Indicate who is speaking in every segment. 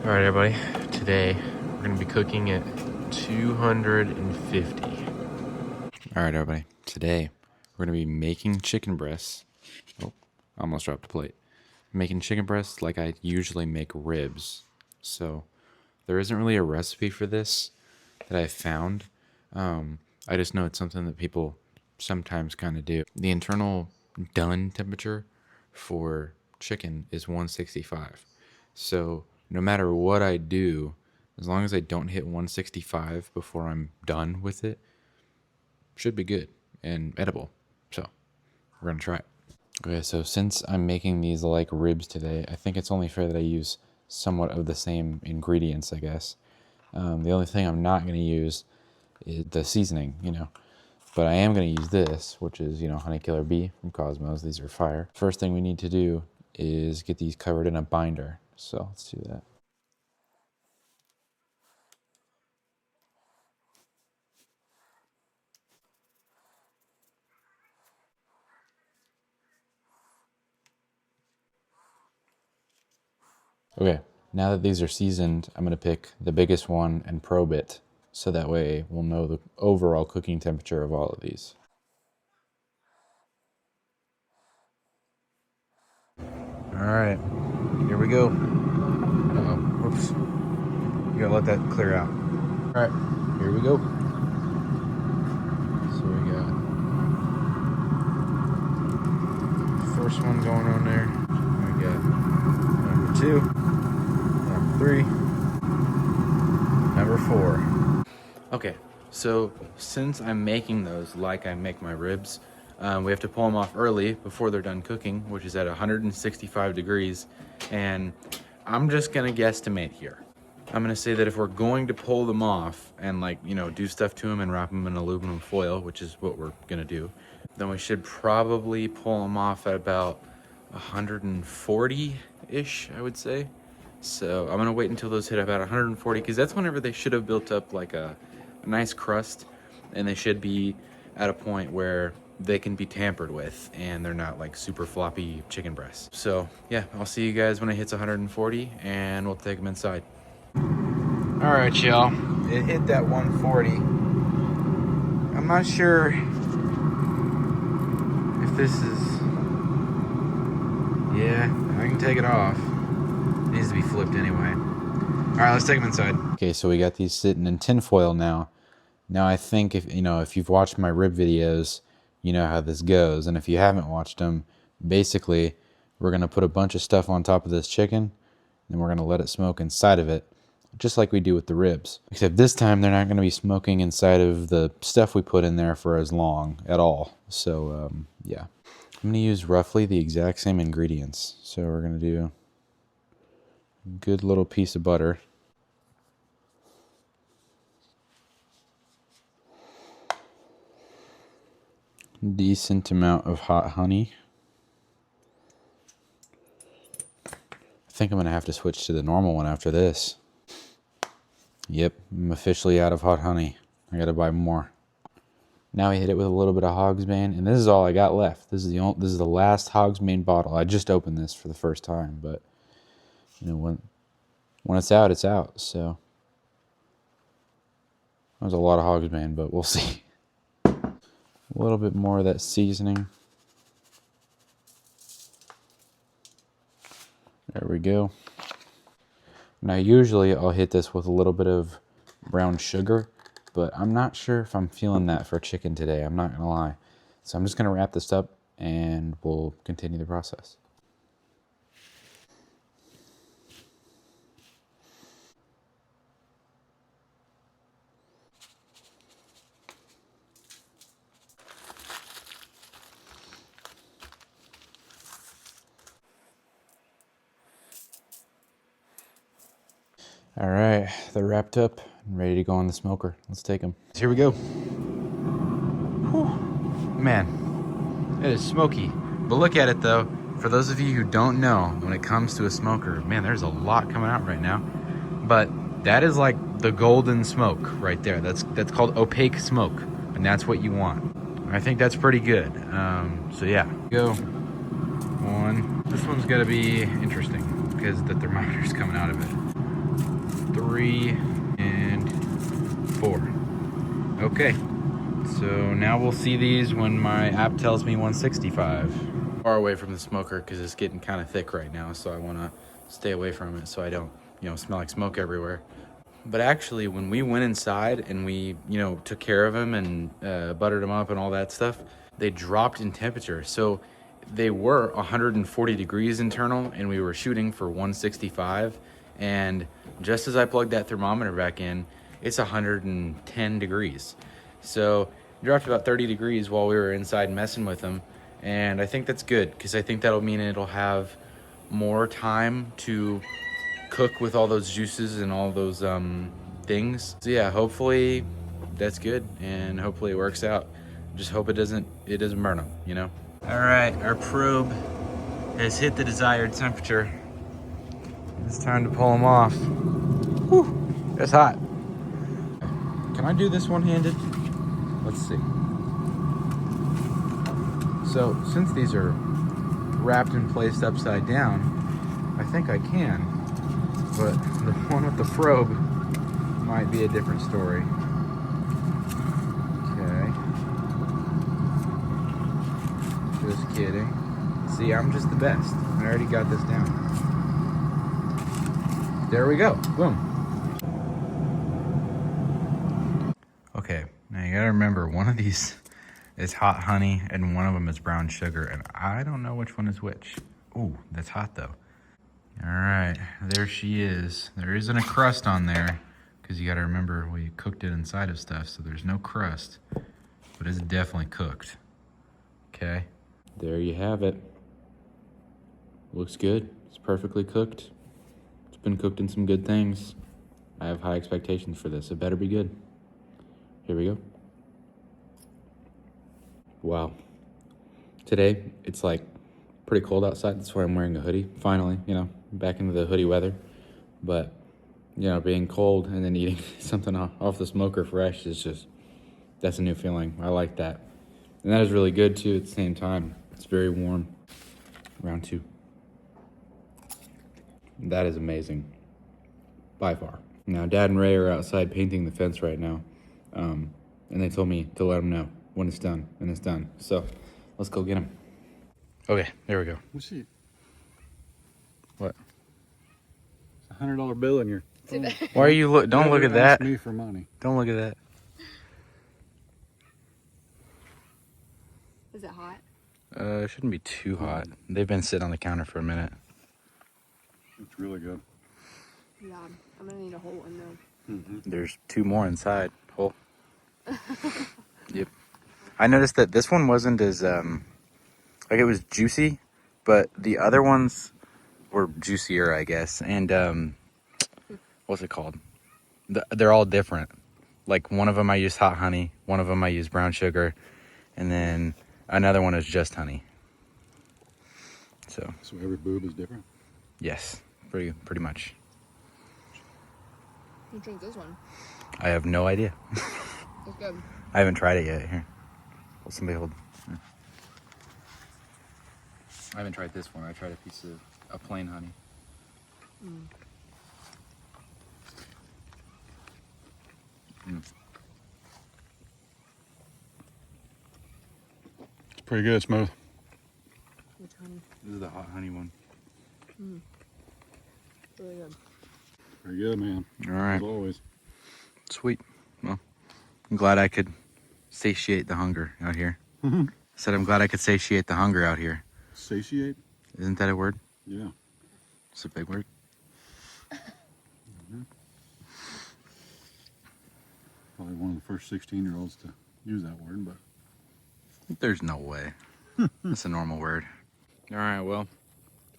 Speaker 1: All right, everybody. Today we're gonna be cooking at 250. All right, everybody. Today we're gonna be making chicken breasts. Oh, almost dropped a plate. Making chicken breasts like I usually make ribs. So there isn't really a recipe for this that I found. I just know it's something that people sometimes kind of do. The internal done temperature for chicken is 165. So no matter what I do, as long as I don't hit 165 before I'm done with it, should be good and edible. So we're gonna try it. Okay, so since I'm making these like ribs today, I think it's only fair that I use somewhat of the same ingredients, I guess. The only thing I'm not gonna use is the seasoning, but I am gonna use this, which is, Honey Killer Bee from Cosmos. These are fire. First thing we need to do is get these covered in a binder. So let's do that. Okay, now that these are seasoned, I'm gonna pick the biggest one and probe it, so that way we'll know the overall cooking temperature of all of these. All right, here we go. Uh-oh, whoops. You gotta let that clear out. All right, here we go. So we got first one going on there. We got number 2, number 3, number 4. Okay, so since I'm making those like I make my ribs, we have to pull them off early before they're done cooking, which is at 165 degrees. And I'm just gonna guesstimate here. I'm gonna say that if we're going to pull them off and do stuff to them and wrap them in aluminum foil, which is what we're gonna do, then we should probably pull them off at about 140-ish, I would say. So I'm gonna wait until those hit about 140, because that's whenever they should have built up like a nice crust, and they should be at a point where they can be tampered with and they're not like super floppy chicken breasts. So yeah, I'll see you guys when it hits 140 and we'll take them inside. All right, y'all, it hit that 140. I'm not sure if this is, yeah, I can take it off. It needs to be flipped anyway. All right, let's take them inside. Okay, so we got these sitting in tin foil now. Now I think if you've watched my rib videos, you know how this goes. And if you haven't watched them, basically we're gonna put a bunch of stuff on top of this chicken and we're gonna let it smoke inside of it, just like we do with the ribs. Except this time they're not gonna be smoking inside of the stuff we put in there for as long at all. So yeah, I'm gonna use roughly the exact same ingredients. So we're gonna do a good little piece of butter. Decent amount of hot honey. I think I'm gonna have to switch to the normal one after this. Yep, I'm officially out of hot honey. I gotta buy more. Now I hit it with a little bit of Hogsbane, and this is all I got left. This is the last Hogsbane bottle. I just opened this for the first time, but when it's out, it's out. So that was a lot of Hogsbane, but we'll see. A little bit more of that seasoning. There we go. Now usually I'll hit this with a little bit of brown sugar, but I'm not sure if I'm feeling that for chicken today. I'm not gonna lie. So I'm just gonna wrap this up and we'll continue the process. All right, they're wrapped up and ready to go on the smoker. Let's take them. Here we go. Whew. Man, it is smoky. But look at it though. For those of you who don't know, when it comes to a smoker, man, there's a lot coming out right now. But that is like the golden smoke right there. That's called opaque smoke, and that's what you want. I think that's pretty good. So yeah, go. One. This one's gotta be interesting because the thermometer's coming out of it. 3 and 4. Okay, so now we'll see these when my app tells me 165. Far away from the smoker because it's getting kind of thick right now, so I want to stay away from it so I don't, smell like smoke everywhere. But actually, when we went inside and we, took care of them and buttered them up and all that stuff, they dropped in temperature. So they were 140 degrees internal, and we were shooting for 165. And just as I plugged that thermometer back in, it's 110 degrees. So it dropped about 30 degrees while we were inside messing with them. And I think that's good because I think that'll mean it'll have more time to cook with all those juices and all those things. So yeah, hopefully that's good and hopefully it works out. Just hope it doesn't burn them, All right, our probe has hit the desired temperature. It's time to pull them off. Whew, it's hot. Can I do this one-handed? Let's see. So since these are wrapped and placed upside down, I think I can. But the one with the probe might be a different story. Okay. Just kidding. See, I'm just the best. I already got this down. There we go. Boom. Okay, now you gotta remember, one of these is hot honey and one of them is brown sugar, and I don't know which one is which. Ooh, that's hot though. All right, there she is. There isn't a crust on there because you got to remember we cooked it inside of stuff, so there's no crust, but it's definitely cooked. Okay, there you have it. Looks good. It's perfectly cooked. It's been cooked in some good things. I have high expectations for this. It better be good. Here we go. Wow. Today, it's like pretty cold outside. That's why I'm wearing a hoodie. Finally, back into the hoodie weather. But, being cold and then eating something off the smoker fresh is just, that's a new feeling. I like that. And that is really good too at the same time. It's very warm. Round 2. That is amazing. By far. Now, Dad and Ray are outside painting the fence right now. And they told me to let them know when it's done. And it's done. So, let's go get them. Okay, there we go.
Speaker 2: What's it?
Speaker 1: What?
Speaker 2: It's a $100 bill in your phone.
Speaker 1: Why are you don't look at that.
Speaker 2: Ask me for money.
Speaker 1: Don't look at that.
Speaker 3: Is it hot?
Speaker 1: It shouldn't be too hot. They've been sitting on the counter for a minute.
Speaker 2: It's really good.
Speaker 3: Yeah, I'm gonna need a whole one though.
Speaker 2: Mm-hmm.
Speaker 1: There's 2 more inside. Whole. Yep. I noticed that this one wasn't as like it was juicy, but the other ones were juicier, I guess. And what's it called? They're all different. Like one of them I used hot honey, one of them I used brown sugar, and then another one is just honey. So
Speaker 2: every boob is different?
Speaker 1: yes, pretty much.
Speaker 3: You drink this one.
Speaker 1: I have no idea.
Speaker 3: It's good.
Speaker 1: I haven't tried it yet. Here, well, somebody hold. Here. I haven't tried this one. I tried a piece of a plain honey. Mm.
Speaker 2: It's pretty good, smooth.
Speaker 3: Which honey?
Speaker 1: This is the hot honey one.
Speaker 3: Really good.
Speaker 2: Very good, man.
Speaker 1: All right.
Speaker 2: As always.
Speaker 1: Sweet. Well, I'm glad I could satiate the hunger out here. I said I'm glad I could satiate the hunger out here.
Speaker 2: Satiate?
Speaker 1: Isn't that a word?
Speaker 2: Yeah.
Speaker 1: It's a big word.
Speaker 2: Probably one of the first 16-year-olds to use that word, but
Speaker 1: There's no way. That's a normal word. All right, well,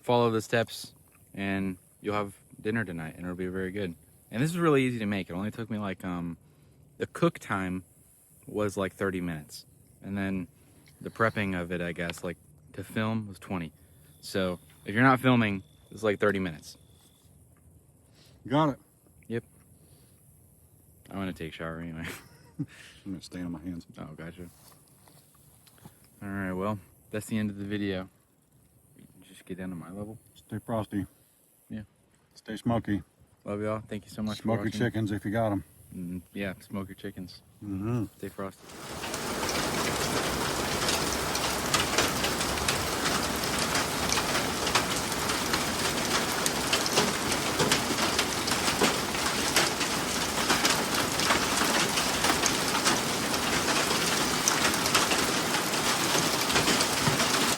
Speaker 1: follow the steps and you'll have dinner tonight and it'll be very good. And this is really easy to make. It only took me like, the cook time was like 30 minutes. And then the prepping of it, I guess, like to film was 20. So if you're not filming, it's like 30 minutes.
Speaker 2: got it.
Speaker 1: Yep. I'm gonna take a shower anyway.
Speaker 2: I'm gonna stay on my hands.
Speaker 1: Oh, gotcha. All right, well, that's the end of the video. Just get down to my level.
Speaker 2: Stay frosty.
Speaker 1: Yeah.
Speaker 2: Stay smoky.
Speaker 4: Love y'all. Thank you so much
Speaker 2: Smoke
Speaker 4: for
Speaker 2: your
Speaker 4: watching.
Speaker 2: chickens if you got them.
Speaker 4: Yeah, smoke your chickens.
Speaker 2: Mm-hmm.
Speaker 4: Stay frosty.